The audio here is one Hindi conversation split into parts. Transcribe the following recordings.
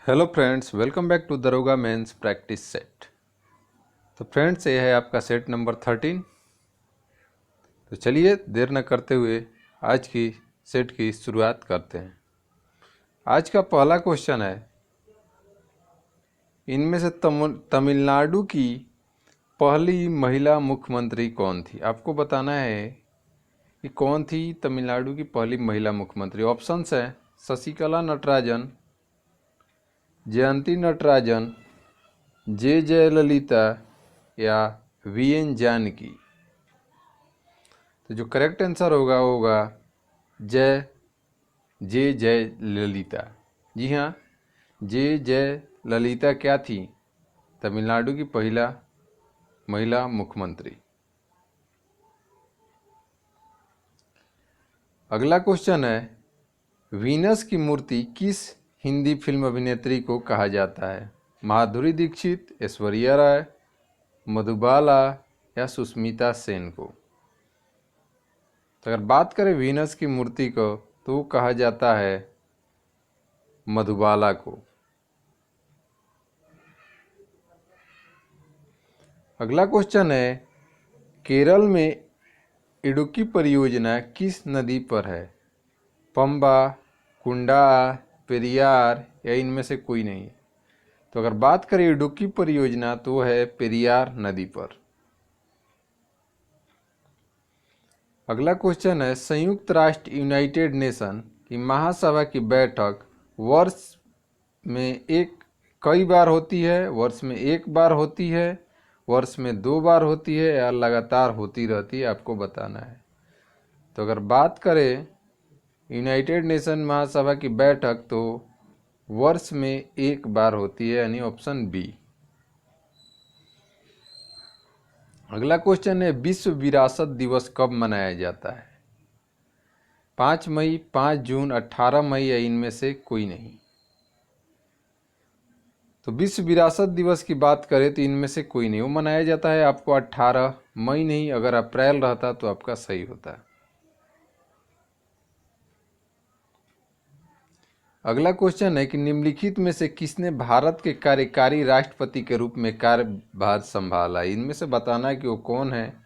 Hello friends, welcome back to दरोगा मेंस प्रैक्टिस सेट। तो फ्रेंड्स, ये है आपका सेट नंबर 13। तो चलिए देर न करते हुए आज की सेट की शुरुआत करते हैं। आज का पहला क्वेश्चन है, इनमें से तमिलनाडु की पहली महिला मुख्यमंत्री कौन थी। आपको बताना है कि कौन थी तमिलनाडु की पहली महिला मुख्यमंत्री। ऑप्शंस है शशिकला नटराजन, जयंती नटराजन, जे जयललिता या वीएन जानकी। तो जो करेक्ट आंसर होगा वो होगा जय ललिता। जी हाँ, जय ललिता क्या थी? तमिलनाडु की पहला महिला मुख्यमंत्री। अगला क्वेश्चन है, वीनस की मूर्ति किस हिंदी फिल्म अभिनेत्री को कहा जाता है? माधुरी दीक्षित, ऐश्वर्या राय, मधुबाला या सुष्मिता सेन को। तो अगर बात करें वीनस की मूर्ति को तो कहा जाता है मधुबाला को। अगला क्वेश्चन है, केरल में इडुक्की परियोजना किस नदी पर है? पंबा, कुंडा, पेरियार या इनमें से कोई नहीं। तो अगर बात करें इडुक्की परियोजना तो है पेरियार नदी पर। अगला क्वेश्चन है, संयुक्त राष्ट्र यूनाइटेड नेशन की महासभा की बैठक वर्ष में कई बार होती है? वर्ष में एक बार होती है, वर्ष में 2 बार होती है या लगातार होती रहती है? आपको बताना है। तो अगर बात करें यूनाइटेड नेशन महासभा की बैठक तो वर्ष में 1 बार होती है, यानी ऑप्शन बी। अगला क्वेश्चन है, विश्व विरासत दिवस कब मनाया जाता है? 5 मई, 5 जून, 18 मई या इनमें से कोई नहीं। तो विश्व विरासत दिवस की बात करें तो इनमें से कोई नहीं। वो मनाया जाता है आपको 18 मई नहीं, अगर अप्रैल रहता तो आपका सही होता। अगला क्वेश्चन है कि निम्नलिखित में से किसने भारत के कार्यकारी राष्ट्रपति के रूप में कार्यभार संभाला? इनमें से बताना है कि वो कौन है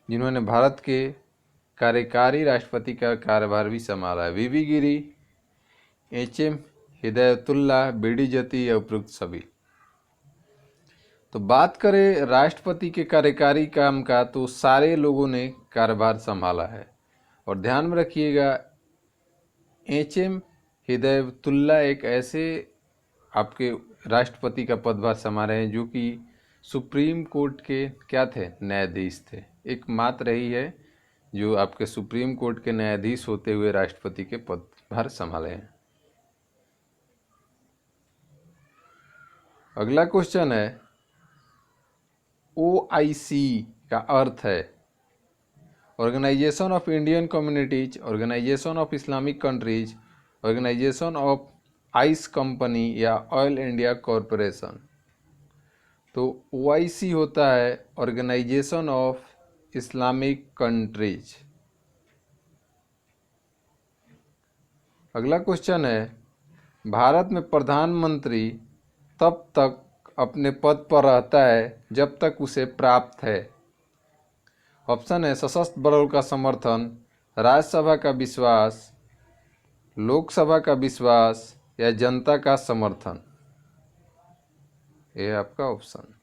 जिन्होंने भारत के कार्यकारी राष्ट्रपति का कार्यभार भी संभाला है। वीवी गिरी, एचएम हिदायतुल्लाह, बीडी जती या उपरोक्त सभी। तो बात करें राष्ट्रपति के कार्यकारी काम का तो सारे लोगों ने कार्यभार संभाला है। और ध्यान में रखिएगा, एचएम हिदायतुल्लाह एक ऐसे आपके राष्ट्रपति का पदभार संभाले हैं जो कि सुप्रीम कोर्ट के क्या थे? न्यायाधीश थे। एकमात्र ही है जो आपके सुप्रीम कोर्ट के न्यायाधीश होते हुए राष्ट्रपति के पदभार संभाले हैं। अगला क्वेश्चन है, ओआईसी का अर्थ है organization of Indian communities, organization of Islamic countries, organization of ice company या ऑयल इंडिया कॉरपोरेशन। तो ओआईसी होता है ऑर्गेनाइजेशन ऑफ इस्लामिक कंट्रीज। अगला क्वेश्चन है, भारत में प्रधानमंत्री तब तक अपने पद पर रहता है जब तक उसे प्राप्त है। ऑप्शन है सशस्त्र बलों का समर्थन, राज्यसभा का विश्वास, लोकसभा का विश्वास या जनता का समर्थन। यह है आपका ऑप्शन।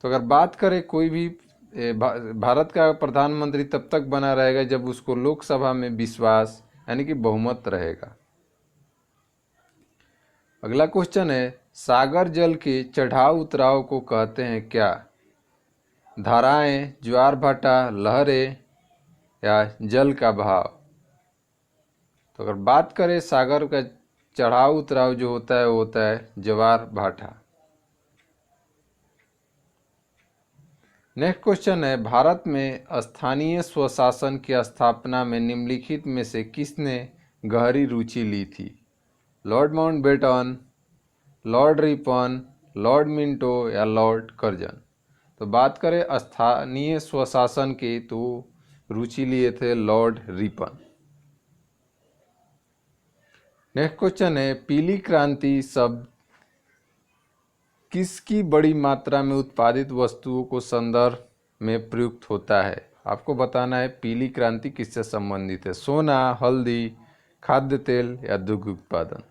तो अगर बात करें कोई भी भारत का प्रधानमंत्री तब तक बना रहेगा जब उसको लोकसभा में विश्वास यानी कि बहुमत रहेगा। अगला क्वेश्चन है, सागर जल के चढ़ाव उतराव को कहते हैं क्या? धाराएं, ज्वार भाटा, लहरें या जल का बहाव। तो अगर बात करें सागर का चढ़ाव उतराव जो होता है वो होता है ज्वार भाटा। नेक्स्ट क्वेश्चन है, भारत में स्थानीय स्वशासन की स्थापना में निम्नलिखित में से किसने गहरी रुचि ली थी? Lord Mountbatten, Lord Ripon, Lord Minto या लॉर्ड कर्जन। तो बात करें स्थानीय स्वशासन की तो रुचि लिए थे लॉर्ड रिपन। नेक्स्ट क्वेश्चन है, पीली क्रांति शब्द किसकी बड़ी मात्रा में उत्पादित वस्तुओं को संदर्भ में प्रयुक्त होता है। आपको बताना है पीली क्रांति किससे संबंधित है, सोना, हल्दी, खाद्य तेल या दुग्ध उत्पादन।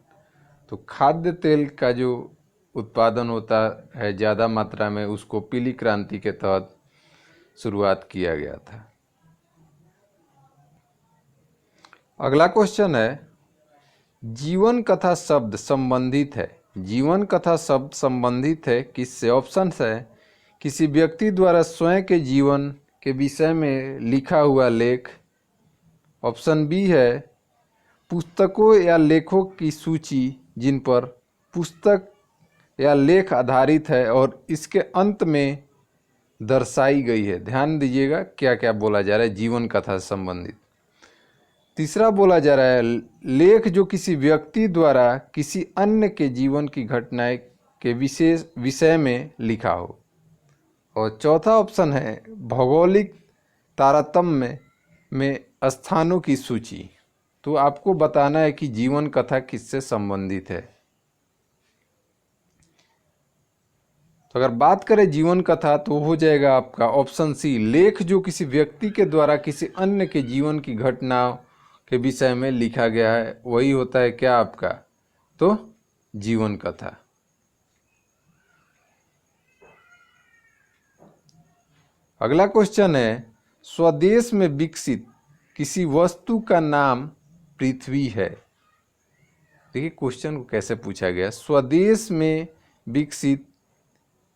तो खाद्य तेल का जो उत्पादन होता है ज़्यादा मात्रा में, उसको पीली क्रांति के तहत शुरुआत किया गया था। अगला क्वेश्चन है, जीवन कथा शब्द संबंधित है, जीवन कथा शब्द संबंधित है किससे। ऑप्शंस है, किसी व्यक्ति द्वारा स्वयं के जीवन के विषय में लिखा हुआ लेख। ऑप्शन बी है, पुस्तकों या लेखों की सूची जिन पर पुस्तक या लेख आधारित है और इसके अंत में दर्शाई गई है। ध्यान दीजिएगा क्या क्या बोला जा रहा है जीवन कथा से संबंधित। तीसरा बोला जा रहा है लेख जो किसी व्यक्ति द्वारा किसी अन्य के जीवन की घटनाएं के विशेष विषय में लिखा हो। और चौथा ऑप्शन है भौगोलिक तारतम्य में स्थानों की सूची। तो आपको बताना है कि जीवन कथा किससे संबंधित है। तो अगर बात करें जीवन कथा तो हो जाएगा आपका ऑप्शन सी, लेख जो किसी व्यक्ति के द्वारा किसी अन्य के जीवन की घटनाओं के विषय में लिखा गया है, वही होता है क्या आपका, तो जीवन कथा। अगला क्वेश्चन है, स्वदेश में विकसित किसी वस्तु का नाम पृथ्वी है। देखिए क्वेश्चन को कैसे पूछा गया, स्वदेश में विकसित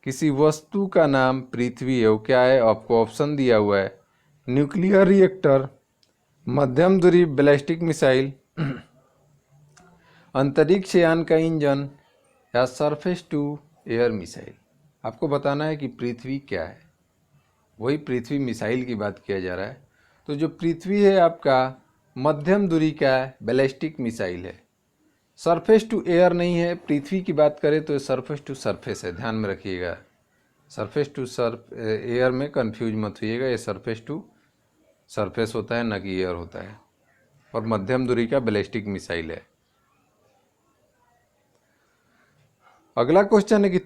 किसी वस्तु का नाम पृथ्वी है, वो क्या है, आपको ऑप्शन दिया हुआ है, न्यूक्लियर रिएक्टर, मध्यम दूरी बैलिस्टिक मिसाइल, अंतरिक्ष यान का इंजन या सरफेस टू एयर मिसाइल। आपको बताना है कि पृथ्वी क्या है, वही पृथ्वी मिसाइल की बात किया जा रहा है। तो जो पृथ्वी है आपका मध्यम दूरी का बैलिस्टिक मिसाइल है, सरफेस टू एयर नहीं है। पृथ्वी की बात करें तो सरफेस टू सरफेस है, ध्यान में रखिएगा। सरफेस टू एयर में कंफ्यूज मत होइएगा, ये सरफेस टू सरफेस होता है ना कि एयर होता है। और मध्यम दूरी का बैलिस्टिक मिसाइल है। अगला क्वेश्चन है कि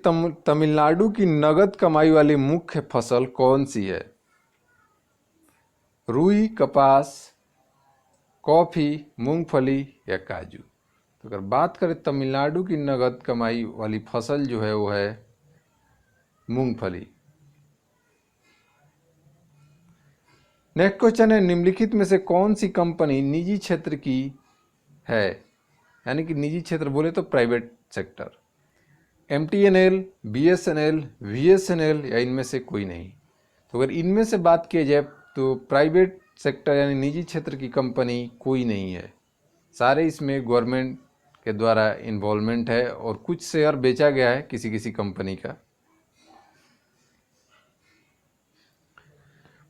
तमिलनाडु की नगद कमाई वाली मुख्य फसल कौन सी है। रुई, कपास, कॉफी, मूंगफली या काजू। तो अगर बात करें तमिलनाडु की नगद कमाई वाली फसल जो है वो है मूंगफली। नेक्स्ट क्वेश्चन है, निम्नलिखित में से कौन सी कंपनी निजी क्षेत्र की है, यानी कि निजी क्षेत्र बोले तो private sector. MTNL, BSNL, VSNL या इनमें से कोई नहीं। तो अगर इनमें से बात की जाए तो प्राइवेट सेक्टर यानी निजी क्षेत्र की कंपनी कोई नहीं है, सारे इसमें गवर्नमेंट के द्वारा इन्वॉल्वमेंट है और कुछ शेयर बेचा गया है किसी किसी कंपनी का।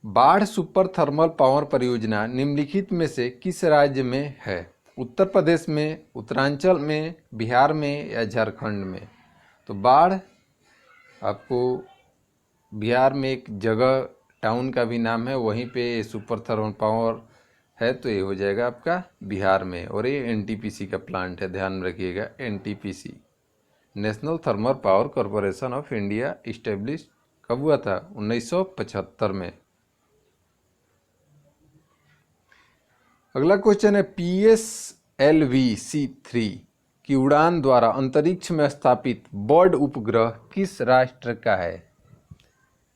बाढ़ सुपर थर्मल पावर परियोजना निम्नलिखित में से किस राज्य में है। उत्तर प्रदेश में, उत्तरांचल में, बिहार में या झारखंड में। तो बाढ़ आपको बिहार में एक जगह टाउन का भी नाम है, वहीं पे सुपर थर्मल पावर है, तो ये हो जाएगा आपका बिहार में। और ये NTPC का प्लांट है, ध्यान में रखिएगा। NTPC national thermal power corporation of India establish कब हुआ था, 1975 में। अगला क्वेश्चन है, PSLV-C3 की उड़ान द्वारा अंतरिक्ष में स्थापित बर्ड उपग्रह किस राष्ट्र का है।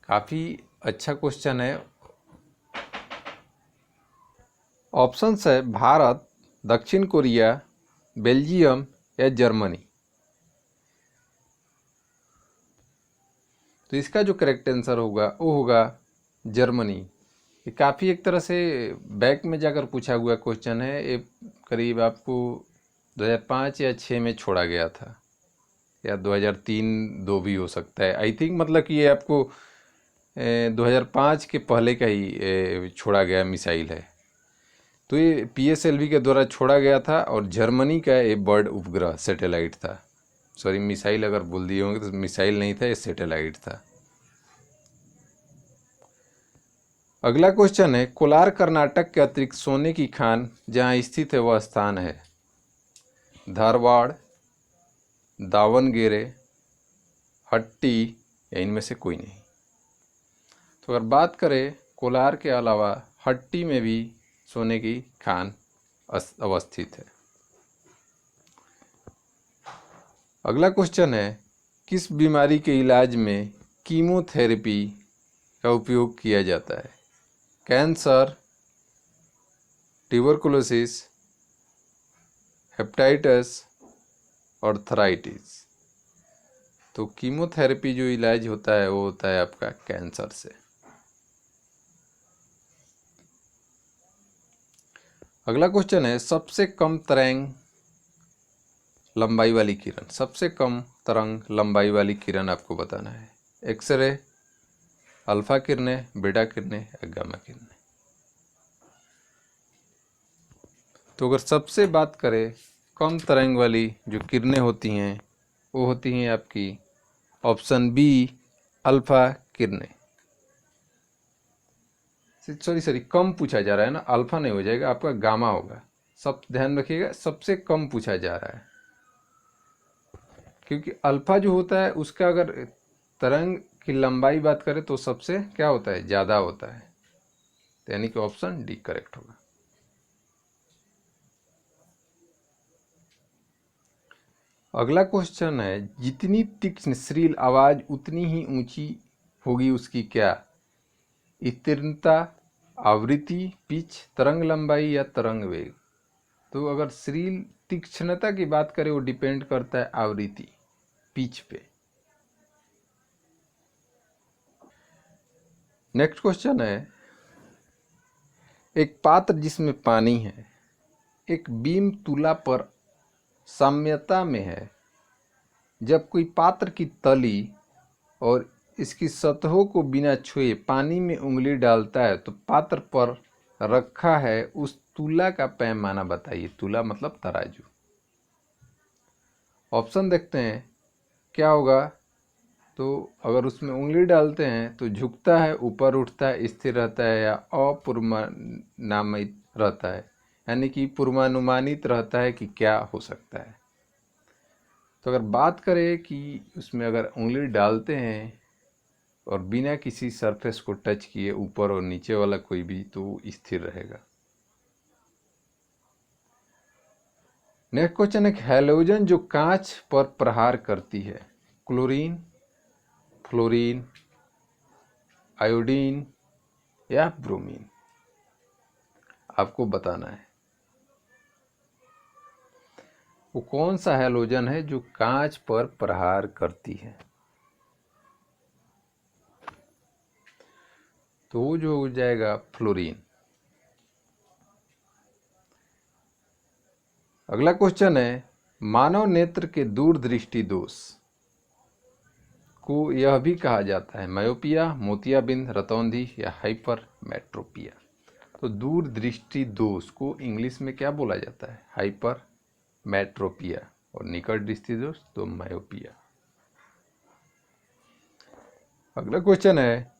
काफी अच्छा क्वेश्चन है। ऑप्शंस है भारत, दक्षिण कोरिया, बेल्जियम या जर्मनी। तो इसका जो करेक्ट आंसर होगा वो होगा जर्मनी। ये काफ़ी एक तरह से बैक में जाकर पूछा हुआ क्वेश्चन है। ये करीब आपको 2005 या 6 में छोड़ा गया था, या 2003-2 भी हो सकता है। आई थिंक मतलब कि ये आपको 2005 के पहले का ही छोड़ा गया मिसाइल है। तो ये PSLV के द्वारा छोड़ा गया था और जर्मनी का ये बर्ड उपग्रह सैटेलाइट था। सॉरी, मिसाइल अगर बोल दिए होंगे तो मिसाइल नहीं था, ये सैटेलाइट था। अगला क्वेश्चन है, कोलार कर्नाटक के अतिरिक्त सोने की खान जहाँ स्थित है वह स्थान है। धारवाड़, दावणगेरे, हट्टी या इनमें से कोई नहीं। तो अगर बात करें कोलार के अलावा हट्टी में भी सोने की खान अवस्थित है। अगला क्वेश्चन है, किस बीमारी के इलाज में कीमोथेरेपी का उपयोग किया जाता है? कैंसर, ट्यूबरकुलोसिस, हेपेटाइटिस और अर्थराइटिस। तो कीमोथेरेपी जो इलाज होता है वो होता है आपका कैंसर से। अगला क्वेश्चन है, सबसे कम तरंग लंबाई वाली किरण। सबसे कम तरंग लंबाई वाली किरण आपको बताना है। एक्सरे, अल्फा किरणें, बीटा किरणें या गामा किरणें। तो अगर सबसे बात करें कम तरंग वाली जो किरणें होती हैं वो होती हैं आपकी ऑप्शन बी, अल्फा किरणें। सॉरी कम पूछा जा रहा है ना, अल्फा नहीं हो जाएगा, आपका गामा होगा। सब ध्यान रखिएगा, सबसे कम पूछा जा रहा है, क्योंकि अल्फा जो होता है उसका अगर तरंग की लंबाई बात करें तो सबसे क्या होता है, ज़्यादा होता है। तो यानी कि ऑप्शन डी करेक्ट होगा। अगला क्वेश्चन है, जितनी तीक्ष्ण श्रील आवाज उतनी ही ऊंची होगी उसकी क्या? स्थिरता, आवृत्ति, पिच, तरंग लंबाई या तरंग वेग। तो अगर श्रील तीक्ष्णता की बात करें वो डिपेंड करता है आवृत्ति, पिच पे। नेक्स्ट क्वेश्चन है, एक पात्र जिसमें पानी है, एक बीम तुला पर साम्यता में है। जब कोई पात्र की तली और इसकी सतहों को बिना छुए पानी में उंगली डालता है तो पात्र पर रखा है उस तुला का पैमाना बताइए। तुला मतलब तराजू। ऑप्शन देखते हैं क्या होगा। तो अगर उसमें उंगली डालते हैं तो झुकता है, ऊपर उठता है, स्थिर रहता है या अपूर्वानुमानित रहता है, यानी कि पूर्वानुमानित रहता है कि क्या हो सकता है। तो अगर बात करें कि उसमें अगर उंगली डालते हैं और बिना किसी सरफेस को टच किए ऊपर और नीचे वाला कोई भी, तो स्थिर रहेगा। नेक्स्ट क्वेश्चन है, हैलोजन जो कांच पर प्रहार करती है, क्लोरीन, फ्लोरीन, आयोडीन या ब्रोमीन। आपको बताना है वो कौन सा हैलोजन है जो कांच पर प्रहार करती है। तो वो जो हो जाएगा फ्लोरीन। अगला क्वेश्चन है, मानव नेत्र के दूरदृष्टि दोष को यह भी कहा जाता है मायोपिया, मोतियाबिंद, रतौंधी या हाइपरमेट्रोपिया। तो दूरदृष्टि दोष को इंग्लिश में क्या बोला जाता है? हाइपरमेट्रोपिया। और निकट दृष्टि दोष तो मायोपिया। अगला क्वेश्चन है,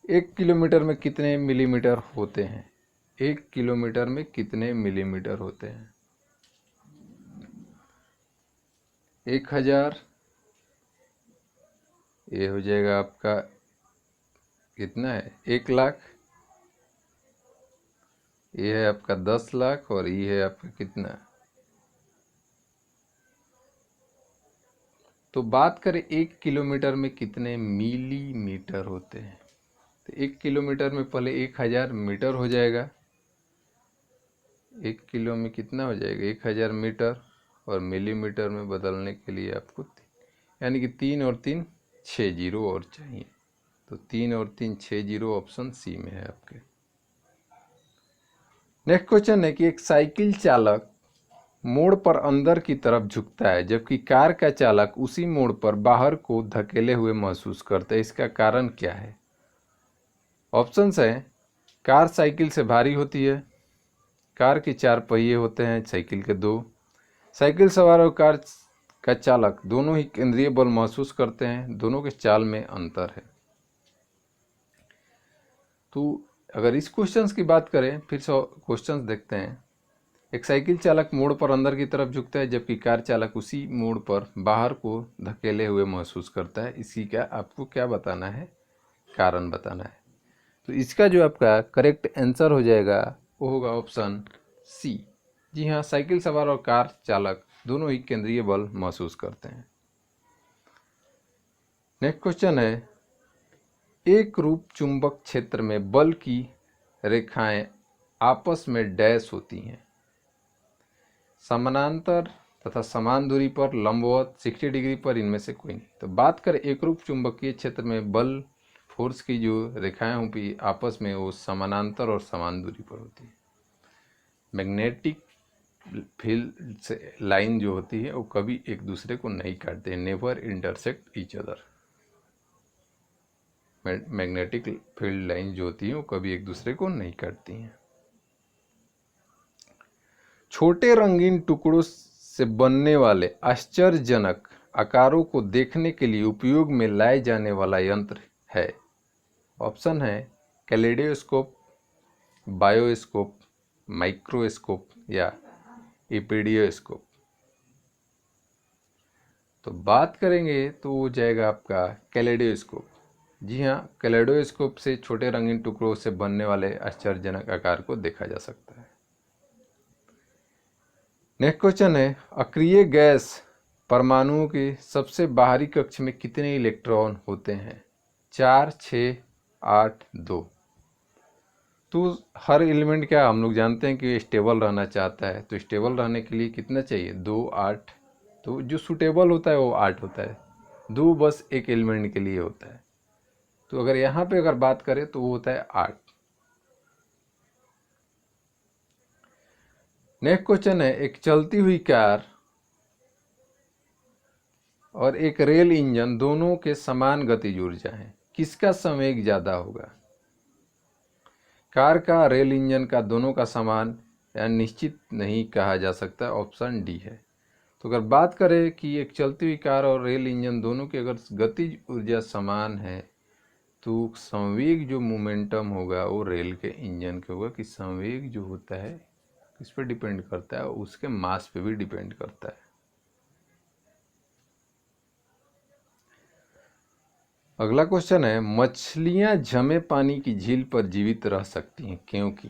1 किलोमीटर में कितने मिलीमीटर होते हैं? 1 किलोमीटर में कितने मिलीमीटर होते हैं? 1000, ये हो जाएगा आपका कितना है, 1 लाख, ये है आपका 10 लाख और ये है आपका कितना। तो बात करें 1 किलोमीटर में कितने मिलीमीटर होते हैं, तो 1 किलोमीटर में पहले 1000 मीटर हो जाएगा। 1 किलो में कितना हो जाएगा, 1000 मीटर। और मिलीमीटर में बदलने के लिए आपको यानी कि 3 और 3 6 जीरो और चाहिए। तो 3 और 3 6 जीरो ऑप्शन सी में है आपके। नेक्स्ट क्वेश्चन है कि एक साइकिल चालक मोड़ पर अंदर की तरफ झुकता है जबकि कार का चालक उसी मोड़ पर बाहर को धकेले हुए महसूस करता है। इसका कारण क्या है? ऑप्शंस हैं, कार साइकिल से भारी होती है, कार के 4 पहिए होते हैं, साइकिल के 2, साइकिल सवार और कार का चालक दोनों ही केंद्रीय बल महसूस करते हैं, दोनों के चाल में अंतर है। तो अगर इस क्वेश्चंस की बात करें, फिर से क्वेश्चंस देखते हैं एक साइकिल चालक मोड़ पर अंदर की तरफ झुकता है, जबकि कार चालक उसी मोड़ पर बाहर को धकेले हुए महसूस करता है। इसी का आपको क्या बताना है, कारण बताना है। तो इसका जो आपका करेक्ट आंसर हो जाएगा वो होगा ऑप्शन सी। जी हाँ, साइकिल सवार और कार चालक दोनों ही केंद्रीय बल महसूस करते हैं। नेक्स्ट क्वेश्चन है, एक रूप चुंबक क्षेत्र में बल की रेखाएं आपस में डैश होती हैं, समानांतर तथा समान दूरी पर, लंबवत, 60 डिग्री पर, इनमें से कोई नहीं। तो बात करें एकरूप चुंबकीय क्षेत्र में बल फोर्स की जो रेखाएं होती आपस में वो समानांतर और समान दूरी पर होती है। मैग्नेटिक फील्ड से लाइन जो होती है वो कभी एक दूसरे को नहीं काटते, never intersect each other. Magnetic field line जो होती है वो कभी एक दूसरे को नहीं काटती हैं। छोटे रंगीन टुकड़ों से बनने वाले आश्चर्यजनक आकारों को देखने के लिए उपयोग में लाए जाने वाला यंत्र है। ऑप्शन है कैलेडोस्कोप, बायोस्कोप, माइक्रोस्कोप या इपीडियोस्कोप। तो बात करेंगे तो वो जाएगा आपका कैलेडोस्कोप। जी हाँ, कैलेडोस्कोप से छोटे रंगीन टुकड़ों से बनने वाले आश्चर्यजनक आकार को देखा जा सकता है। नेक्स्ट क्वेश्चन है, अक्रिय गैस परमाणुओं के सबसे बाहरी कक्ष में कितने इलेक्ट्रॉन होते हैं? 4, 6, 8, 2। तो हर एलिमेंट क्या हम लोग जानते हैं कि स्टेबल रहना चाहता है, तो स्टेबल रहने के लिए कितना चाहिए? 2, 8। तो जो सुटेबल होता है वो 8 होता है, 2 बस एक एलिमेंट के लिए होता है। तो अगर यहाँ पे अगर बात करें तो वो होता है 8। नेक्स्ट क्वेश्चन है, एक चलती हुई कार और एक रेल इंजन दोनों के समान गतिज ऊर्जा है, किसका संवेग ज्यादा होगा? कार का, रेल इंजन का, दोनों का समान या निश्चित नहीं कहा जा सकता, ऑप्शन डी है। तो अगर बात करें कि एक चलती हुई कार और रेल इंजन दोनों की अगर गतिज ऊर्जा समान है तो संवेग जो मोमेंटम होगा वो रेल के इंजन के होगा। कि संवेग जो होता है किस पर डिपेंड करता है? उसके मास पे भी डिपेंड करता है। अगला क्वेश्चन है, मछलियां जमे पानी की झील पर जीवित रह सकती हैं क्योंकि?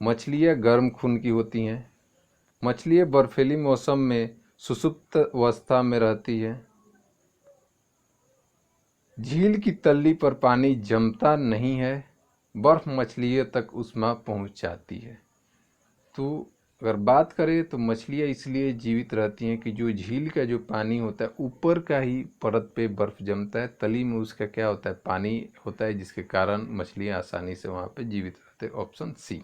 मछलियां गर्म खून की होती हैं, मछलियां बर्फीली मौसम में सुसुप्त अवस्था में रहती है, झील की तल्ली पर पानी जमता नहीं है, बर्फ मछलियों तक ऊष्मा पहुंचाती है। तो अगर बात करें तो मछलियाँ इसलिए जीवित रहती हैं कि जो झील का जो पानी होता है ऊपर का ही परत पे बर्फ जमता है, तली में उसका क्या होता है? पानी होता है, जिसके कारण मछलियाँ आसानी से वहाँ पे जीवित रहते हैं, ऑप्शन सी।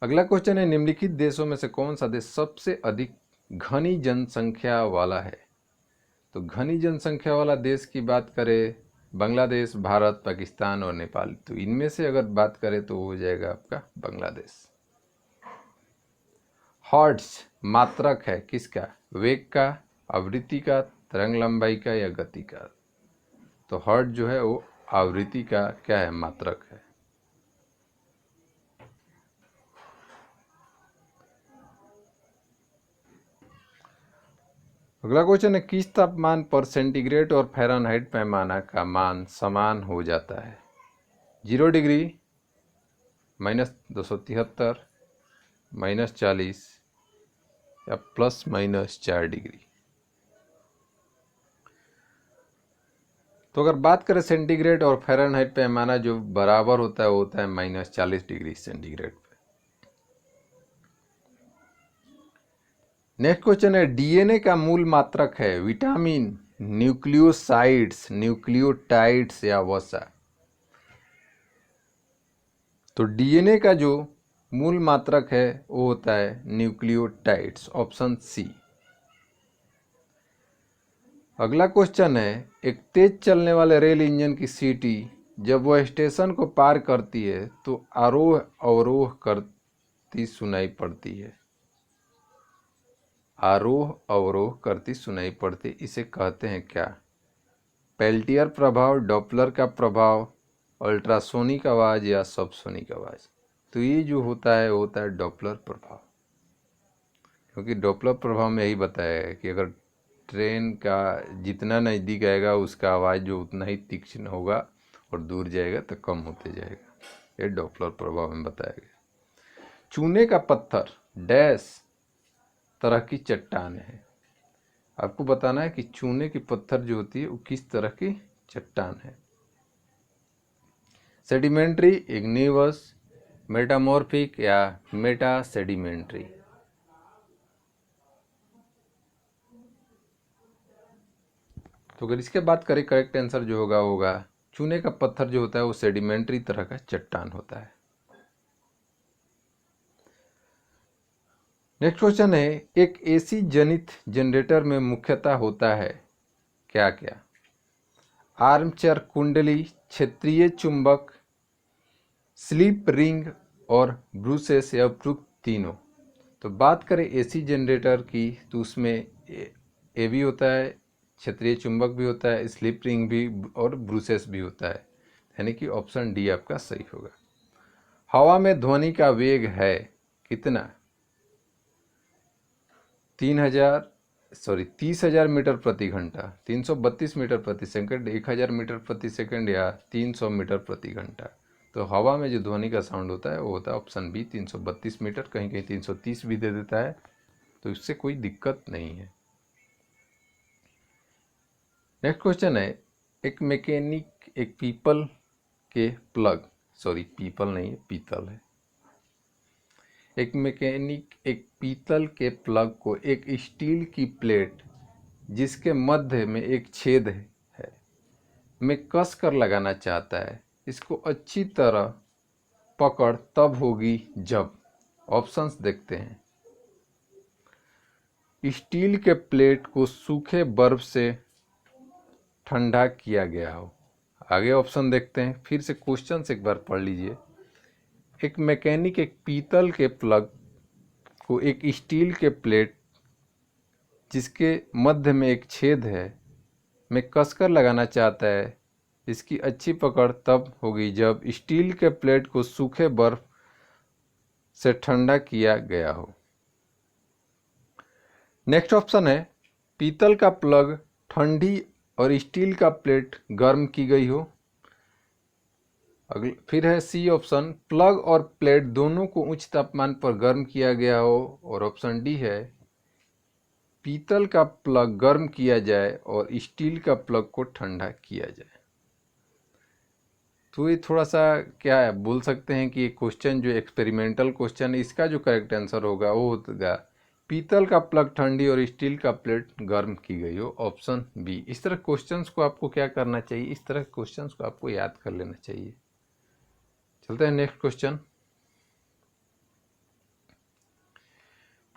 अगला क्वेश्चन है, निम्नलिखित देशों में से कौन सा देश सबसे अधिक घनी जनसंख्या वाला है? तो घनी जनसंख्या वाला देश की बात करें, बांग्लादेश, भारत, पाकिस्तान और नेपाल। तो इनमें से अगर बात करें तो हो जाएगा आपका बांग्लादेश। हर्ट्ज मात्रक है किसका? वेग का, आवृत्ति का, तरंग लंबाई का या गति का? तो हर्ट्ज जो है वो आवृत्ति का क्या है? मात्रक है। अगला क्वेश्चन है, किस तापमान पर सेंटीग्रेड और फ़ारेनहाइट पैमाना का मान समान हो जाता है? 0 डिग्री, -273, -40 या ±4 डिग्री? तो अगर बात करें सेंटीग्रेड और फ़ारेनहाइट पैमाना जो बराबर होता है वो होता है -40 डिग्री सेंटीग्रेड पे। नेक्स्ट क्वेश्चन है, डीएनए का मूल मात्रक है विटामिन, न्यूक्लियोसाइड्स, न्यूक्लियोटाइड्स या वसा? तो डीएनए का जो मूल मात्रक है वो होता है न्यूक्लियोटाइड्स, ऑप्शन सी। अगला क्वेश्चन है, एक तेज चलने वाले रेल इंजन की सीटी जब वह स्टेशन को पार करती है तो आरोह अवरोह करती सुनाई पड़ती है। आरोह अवरोह करती सुनाई पड़ती, इसे कहते हैं क्या? पेल्टियर प्रभाव, डॉपलर का प्रभाव, अल्ट्रासोनिक आवाज या सबसोनिक आवाज? तो ये जो होता है वो होता है डॉपलर प्रभाव, क्योंकि डॉपलर प्रभाव में यही बताया है कि अगर ट्रेन का जितना नज़दीक आएगा उसका आवाज़ जो उतना ही तीक्ष्ण होगा और दूर जाएगा तो कम होते जाएगा। ये डॉपलर प्रभाव में बताया गया। चूने का पत्थर डैश तरह की चट्टान है। आपको बताना है कि चूने की पत्थर जो होती है वो किस तरह की चट्टान है। सेडिमेंट्री, इग्निवस, मेटामॉर्फिक या मेटा सेडिमेंट्री। तो अगर इसके बात करें करेक्ट आंसर जो होगा चूने का पत्थर जो होता है वो सेडिमेंट्री तरह का चट्टान होता है। नेक्स्ट क्वेश्चन है, एक एसी जनित जनरेटर में मुख्यतः होता है क्या क्या? आर्मचेयर कुंडली, क्षेत्रीय चुंबक, स्लिप रिंग और ब्रूसेस या उपयुक्त तीनों। तो बात करें एसी जनरेटर की तो उसमें ए भी होता है, क्षेत्रीय चुंबक भी होता है, स्लिप रिंग भी और ब्रूसेस भी होता है, यानी कि ऑप्शन डी आपका सही होगा। हवा में ध्वनि का वेग है कितना? 30,000 मीटर प्रति घंटा, 332 मीटर प्रति सेकंड, 1000 मीटर प्रति सेकंड या 300 मीटर प्रति घंटा। तो हवा में जो ध्वनि का साउंड होता है वो होता है ऑप्शन बी 332 मीटर, कहीं कहीं 330 भी दे देता है, तो इससे कोई दिक्कत नहीं है। नेक्स्ट क्वेश्चन है, एक मैकेनिक एक पीपल के प्लग, पीपल नहीं है पीतल है, एक मैकेनिक एक पीतल के प्लग को एक स्टील की प्लेट जिसके मध्य में एक छेद है में कस कर लगाना चाहता है। इसको अच्छी तरह पकड़ तब होगी जब, ऑप्शंस देखते हैं, स्टील के प्लेट को सूखे बर्फ से ठंडा किया गया हो। आगे ऑप्शन देखते हैं, फिर से क्वेश्चन से एक बार पढ़ लीजिए। एक मैकेनिक एक पीतल के प्लग को एक स्टील के प्लेट जिसके मध्य में एक छेद है में कसकर लगाना चाहता है। इसकी अच्छी पकड़ तब होगी जब स्टील के प्लेट को सूखे बर्फ से ठंडा किया गया हो। नेक्स्ट ऑप्शन है, पीतल का प्लग ठंडी और स्टील का प्लेट गर्म की गई हो। फिर है सी ऑप्शन, प्लग और प्लेट दोनों को उच्च तापमान पर गर्म किया गया हो। और ऑप्शन डी है, पीतल का प्लग गर्म किया जाए और स्टील का प्लग को ठंडा किया जाए। तो ये थोड़ा सा क्या है बोल सकते हैं कि ये क्वेश्चन जो एक्सपेरिमेंटल क्वेश्चन है, इसका जो करेक्ट आंसर होगा वो होगा पीतल का प्लग ठंडी और स्टील का प्लेट गर्म की गई हो, ऑप्शन बी। इस तरह क्वेश्चंस को आपको क्या करना चाहिए, इस तरह क्वेश्चंस को आपको याद कर लेना चाहिए। चलते हैं नेक्स्ट क्वेश्चन।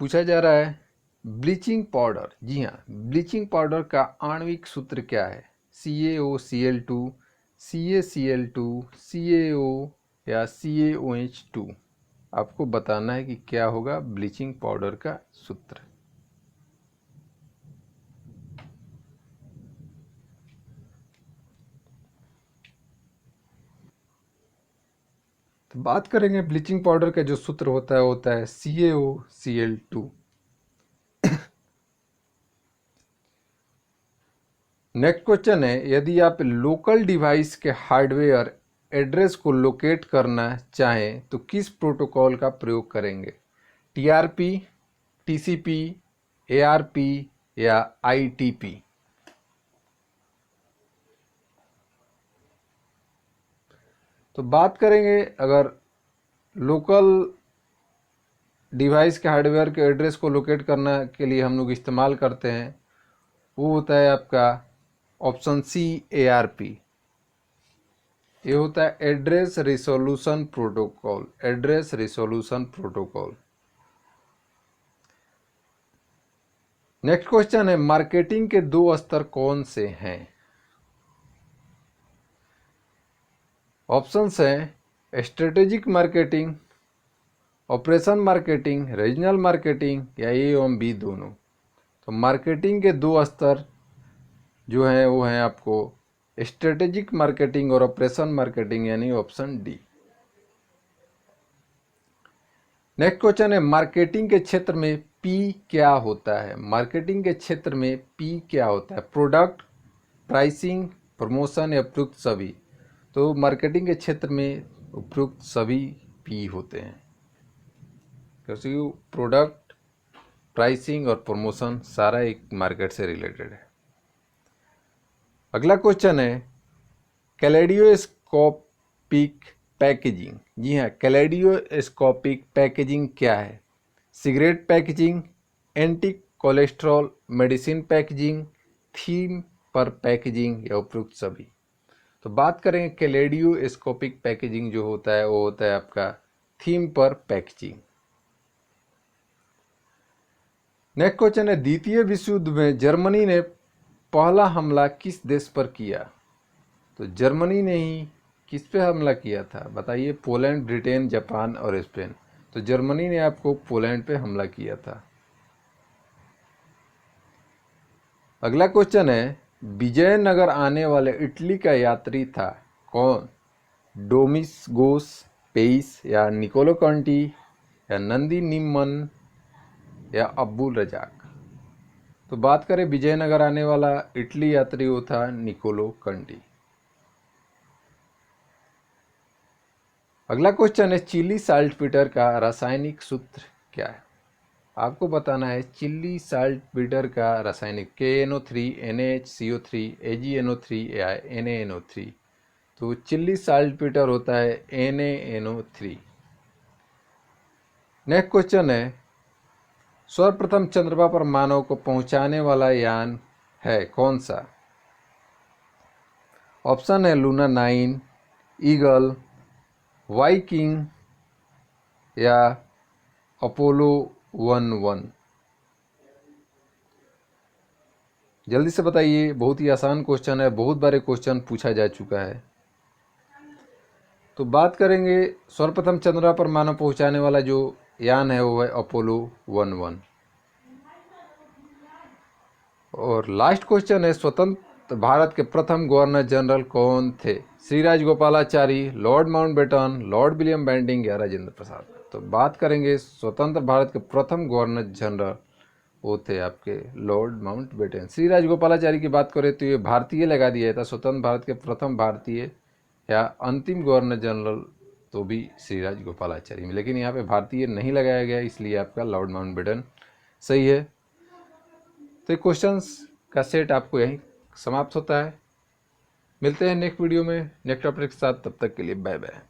पूछा जा रहा है, ब्लीचिंग पाउडर, जी हाँ, ब्लीचिंग पाउडर का आणविक सूत्र क्या है? CaOCl2, CaCl2, CaO या CaOH2। आपको बताना है कि क्या होगा ब्लीचिंग पाउडर का सूत्र। तो बात करेंगे ब्लीचिंग पाउडर का जो सूत्र होता है CaOCl2। नेक्स्ट क्वेश्चन है, यदि आप लोकल डिवाइस के हार्डवेयर एड्रेस को लोकेट करना चाहें तो किस प्रोटोकॉल का प्रयोग करेंगे? TRP, TCP, ARP या ITP? तो बात करेंगे अगर लोकल डिवाइस के हार्डवेयर के एड्रेस को लोकेट करने के लिए हम लोग इस्तेमाल करते हैं, वो होता है आपका ऑप्शन सी ARP। ये होता है address resolution protocol, address resolution protocol. Next question है, मार्केटिंग के दो स्तर कौन से हैं? ऑप्शंस हैं strategic marketing, operation marketing, regional marketing या ए एवं बी दोनों। तो मार्केटिंग के दो स्तर जो हैं वो हैं आपको स्ट्रेटेजिक मार्केटिंग और ऑपरेशन मार्केटिंग, यानी ऑप्शन डी। नेक्स्ट क्वेश्चन है मार्केटिंग के क्षेत्र में पी क्या होता है। मार्केटिंग के क्षेत्र में पी क्या होता है। प्रोडक्ट, प्राइसिंग, प्रमोशन या उपयुक्त सभी। तो मार्केटिंग के क्षेत्र में उपयुक्त सभी पी होते हैं, क्योंकि प्रोडक्ट, प्राइसिंग और प्रमोशन सारा एक मार्केट से रिलेटेड है। अगला क्वेश्चन है कैलेडियोस्कोपिक पैकेजिंग। जी हाँ, कैलेडियोस्कोपिक पैकेजिंग क्या है। Cigarette packaging, anti cholesterol medicine packaging, theme पर पैकेजिंग या उपयुक्त सभी। तो बात करें कैलेडियोस्कोपिक पैकेजिंग जो होता है वो होता है आपका थीम पर पैकेजिंग। नेक्स्ट क्वेश्चन है द्वितीय विश्व युद्ध में जर्मनी ने पहला हमला किस देश पर किया। तो जर्मनी ने ही किस पे हमला किया था बताइए। पोलैंड, ब्रिटेन, जापान और स्पेन। तो जर्मनी ने आपको पोलैंड पे हमला किया था। अगला क्वेश्चन है विजयनगर आने वाले इटली का यात्री था कौन। डोमिसगोस पेइस या निकोलो कंटी या नंदी निम्मन या अब्दुल रजाक। तो बात करें विजयनगर आने वाला इटली यात्री वो था निकोलो कंटी। अगला क्वेश्चन है चिली साल्टपीटर का रासायनिक सूत्र क्या है। आपको बताना है चिली साल्टपीटर का रासायनिक KNO3, NaHCO3, AgNO3 या NaNO3। तो चिली साल्टपीटर होता है NaNO3। नेक्स्ट क्वेश्चन है सर्वप्रथम चंद्रमा पर मानव को पहुंचाने वाला यान है कौन सा। ऑप्शन है लूना 9, ईगल, वाइकिंग या अपोलो 11। जल्दी से बताइए, बहुत ही आसान क्वेश्चन है, बहुत बार क्वेश्चन पूछा जा चुका है। तो बात करेंगे सर्वप्रथम चंद्रमा पर मानव पहुंचाने वाला जो यान है वो है अपोलो 11। और लास्ट क्वेश्चन है स्वतंत्र भारत के प्रथम गवर्नर जनरल कौन थे। Shri Rajagopalachari, Lord Mountbatten, Lord William Bentinck या राजेंद्र प्रसाद। तो बात करेंगे स्वतंत्र भारत के प्रथम गवर्नर जनरल वो थे आपके लॉर्ड माउंटबेटन। श्री राजगोपालाचारी की बात करें तो ये भारतीय लगा दिया था, स्वतंत्र भारत के प्रथम भारतीय या अंतिम गवर्नर जनरल तो भी श्री राजगोपालाचारी में, लेकिन यहाँ पे भारतीय नहीं लगाया गया, इसलिए आपका लॉर्ड माउंटबेटन सही है। तो क्वेश्चंस का सेट आपको यहीं समाप्त होता है। मिलते हैं नेक्स्ट वीडियो में नेक्स्ट टॉपिक के साथ, तब तक के लिए बाय बाय।